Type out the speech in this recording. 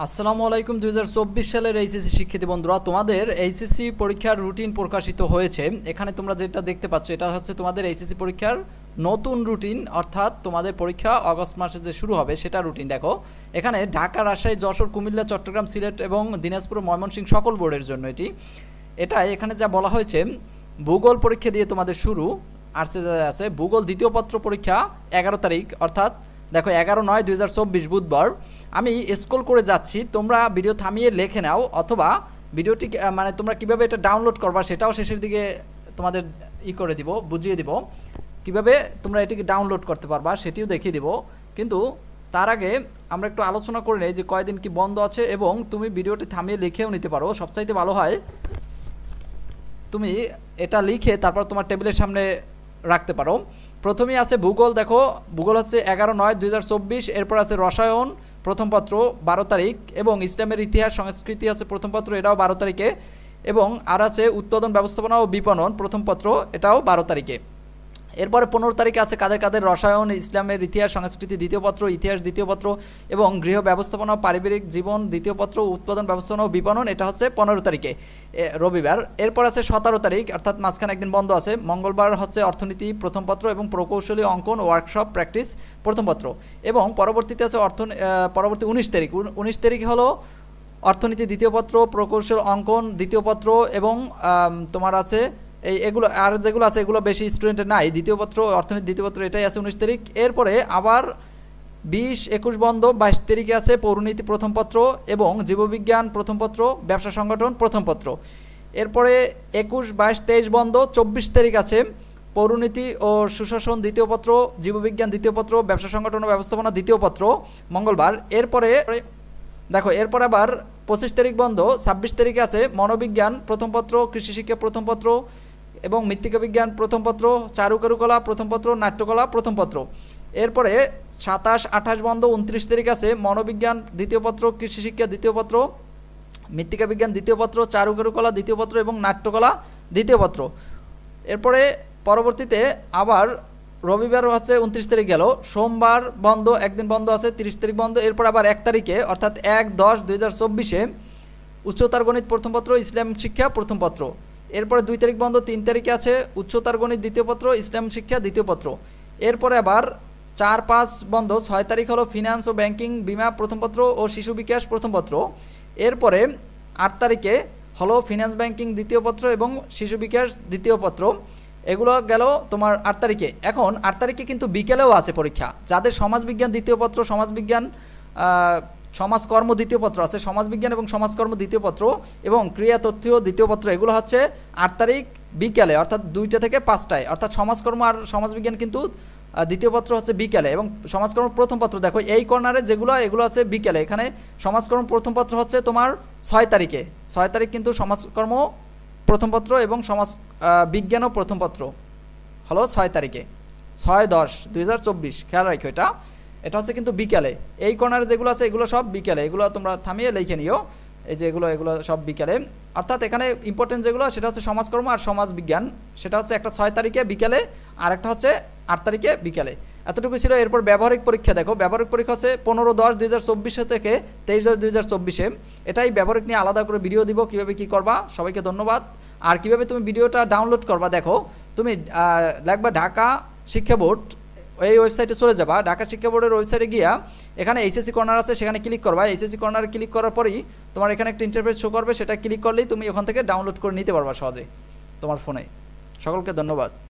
আসসালামু আলাইকুম। 2024 সালের এইচএসসি শিক্ষার্থী বন্ধুরা, তোমাদের এইচএসসি পরীক্ষার রুটিন প্রকাশিত হয়েছে। এখানে তোমরা যেটা দেখতে পাচ্ছ এটা হচ্ছে তোমাদের এইচএসসি পরীক্ষার নতুন রুটিন, অর্থাৎ তোমাদের পরীক্ষা আগস্ট মাসে যে শুরু হবে সেটা রুটিন। দেখো এখানে ঢাকা, রাজশাহী, যশোর, কুমিল্লা, চট্টগ্রাম, সিলেট এবং দিনাজপুর, ময়মনসিংহ সকল বোর্ডের জন্য এটা এখানে যা বলা হয়েছে, ভূগোল পরীক্ষা দিয়ে তোমাদের শুরু। আর্টসে যা আছে ভূগোল দ্বিতীয় পত্র পরীক্ষা 11 তারিখ, অর্থাৎ দেখো 11/9/2024 বুধবার। আমি স্ক্রল করে যাচ্ছি, তোমরা ভিডিও থামিয়ে লিখে নাও, অথবা ভিডিওটি মানে তোমরা কীভাবে এটা ডাউনলোড করবা সেটাও শেষের দিকে তোমাদের করে দিব, বুঝিয়ে দিব কিভাবে তোমরা এটিকে ডাউনলোড করতে পারবা, সেটিও দেখিয়ে দিব। কিন্তু তার আগে আমরা একটু আলোচনা করে নিই যে কয়দিন কি বন্ধ আছে, এবং তুমি ভিডিওটি থামিয়ে লিখেও নিতে পারো। সবচাইতে ভালো হয় তুমি এটা লিখে তারপর তোমার টেবিলের সামনে রাখতে পারো। প্রথমেই আছে ভূগোল। দেখো ভূগোল হচ্ছে 11/9/2024। এরপর আছে রসায়ন প্রথম পত্র 12 তারিখ, এবং ইসলামের ইতিহাস সংস্কৃতি আছে প্রথম পত্র, এটাও 12 তারিখে, এবং আর আছে উৎপাদন ব্যবস্থাপনা ও বিপণন প্রথম পত্র, এটাও 12 তারিখে। এরপরে 15 তারিখে আছে কাদের কাদের রসায়ন, ইসলামের ইতিহাস সংস্কৃতি দ্বিতীয় পত্র, ইতিহাস দ্বিতীয় পত্র, এবং গৃহ ব্যবস্থাপনা পারিবারিক জীবন দ্বিতীয় পত্র, উৎপাদন ব্যবস্থাপনা ও বিপণন, এটা হচ্ছে 15 তারিখে রবিবার। এরপর আছে 17 তারিখ, অর্থাৎ মাঝখানে একদিন বন্ধ আছে, মঙ্গলবার হচ্ছে অর্থনীতি প্রথম পত্র এবং প্রকৌশলী অঙ্কন ওয়ার্কশপ প্র্যাকটিস প্রথম পত্র। এবং পরবর্তীতে আছে পরবর্তী 19 তারিখ। 19 তারিখ হলো অর্থনীতি দ্বিতীয় পত্র, প্রকৌশল অঙ্কন দ্বিতীয় পত্র, এবং তোমার আছে এগুলো, আর যেগুলো আছে এগুলো বেশি স্টুডেন্টের নাই। দ্বিতীয় পত্র অর্থনীতি দ্বিতীয় পত্র এটাই আছে 19 তারিখ। এরপরে আবার 20-21 বন্ধ, 22 তারিখে আছে পৌরনীতি প্রথম পত্র এবং জীববিজ্ঞান প্রথম পত্র, ব্যবসা সংগঠন প্রথম পত্র। এরপরে 21-22-23 বন্ধ, 24 তারিখ আছে পৌরনীতি ও সুশাসন দ্বিতীয় পত্র, জীববিজ্ঞান দ্বিতীয় পত্র, ব্যবসা সংগঠন ও ব্যবস্থাপনা দ্বিতীয় পত্র মঙ্গলবার। এরপরে দেখো এরপর আবার 25 তারিখ বন্ধ, 26 তারিখে আছে মনোবিজ্ঞান প্রথম পত্র, কৃষি শিক্ষা প্রথম পত্র এবং মৃত্তিকা বিজ্ঞান প্রথম পত্র, চারুকারুকলা প্রথম পত্র, নাট্যকলা প্রথম পত্র। এরপরে 27-28 বন্ধ, 29 তারিখ আছে মনোবিজ্ঞান দ্বিতীয় পত্র, কৃষি শিক্ষা দ্বিতীয় পত্র, মৃত্তিকা বিজ্ঞান দ্বিতীয় পত্র, চারুকারুকলা দ্বিতীয় পত্র এবং নাট্যকলা দ্বিতীয় পত্র। এরপরে পরবর্তীতে আবার রবিবার হচ্ছে 29 তারিখ গেল, সোমবার বন্ধ, একদিন বন্ধ আছে, 30 তারিখ বন্ধ। এরপর আবার 1 তারিখে অর্থাৎ 1/10/2024 উচ্চতর গণিত প্রথম পত্র, ইসলাম শিক্ষা প্রথম পত্র। এরপরে 2 তারিখ বন্ধ, 3 তারিখে আছে উচ্চতর গণিত দ্বিতীয় পত্র, ইসলাম শিক্ষা দ্বিতীয় পত্র। এরপরে আবার 4-5 বন্ধ, 6 তারিখ হলো ফিনান্স ও ব্যাংকিং বিমা প্রথম পত্র ও শিশু বিকাশ প্রথম পত্র। এরপরে 8 তারিখে হলো ফিনান্স ব্যাংকিং দ্বিতীয় পত্র এবং শিশু বিকাশ দ্বিতীয় পত্র। এগুলো গেল তোমার 8 তারিখে। এখন 8 তারিখে কিন্তু বিকেলেও আছে পরীক্ষা, যাদের সমাজবিজ্ঞান দ্বিতীয় পত্র, সমাজবিজ্ঞান সমাজকর্ম দ্বিতীয় পত্র আছে, সমাজবিজ্ঞান এবং সমাজকর্ম দ্বিতীয় পত্র এবং ক্রিয়া তথ্য দ্বিতীয় পত্র, এগুলো হচ্ছে 8 তারিখ বিকেলে, অর্থাৎ 2টা থেকে 5টায়। অর্থাৎ সমাজকর্ম আর সমাজবিজ্ঞান কিন্তু দ্বিতীয় পত্র হচ্ছে বিকেলে, এবং সমাজকর্ম প্রথম পত্র দেখো এই কর্নারে যেগুলো, এগুলো আছে বিকেলে। এখানে সমাজকর্ম প্রথম পত্র হচ্ছে তোমার 6 তারিখে, 6 তারিখ কিন্তু সমাজকর্ম প্রথম পত্র এবং সমাজ বিজ্ঞানও প্রথম পত্র হলো 6 তারিখে, 6/10/2024। খেয়াল রাখো এটা হচ্ছে কিন্তু বিকেলে। এই কর্নারে যেগুলো আছে এগুলো সব বিকেলে, এগুলো তোমরা থামিয়ে লিখে নিও, এই যে এগুলো সব বিকেলে। অর্থাৎ এখানে ইম্পর্টেন্ট যেগুলো সেটা হচ্ছে সমাজকর্ম আর সমাজ বিজ্ঞান, সেটা হচ্ছে একটা 6 তারিখে বিকেলে আর একটা হচ্ছে 8 তারিখে বিকেলে। এতটুকু ছিল। এরপর ব্যবহারিক পরীক্ষা। দেখো ব্যবহারিক পরীক্ষা হচ্ছে 15/10/2024 থেকে 23/10/2024। এটাই ব্যবহারিক নিয়ে আলাদা করে ভিডিও দিব, কীভাবে কী করবা। সবাইকে ধন্যবাদ। আর কীভাবে তুমি ভিডিওটা ডাউনলোড করবা, দেখো তুমি লিখবা ঢাকা শিক্ষা বোর্ড, এই ওয়েবসাইটে চলে যাবা। ঢাকা শিক্ষা বোর্ডের ওয়েবসাইটে গিয়া এখানে এইচএসসি কর্নার আছে, সেখানে ক্লিক করবা। এইচএসসি কর্নারে ক্লিক করার পরেই তোমার এখানে একটা ইন্টারফেস শো করবে, সেটা ক্লিক করলেই তুমি ওখান থেকে ডাউনলোড করে নিতে পারবা সহজে তোমার ফোনে। সকলকে ধন্যবাদ।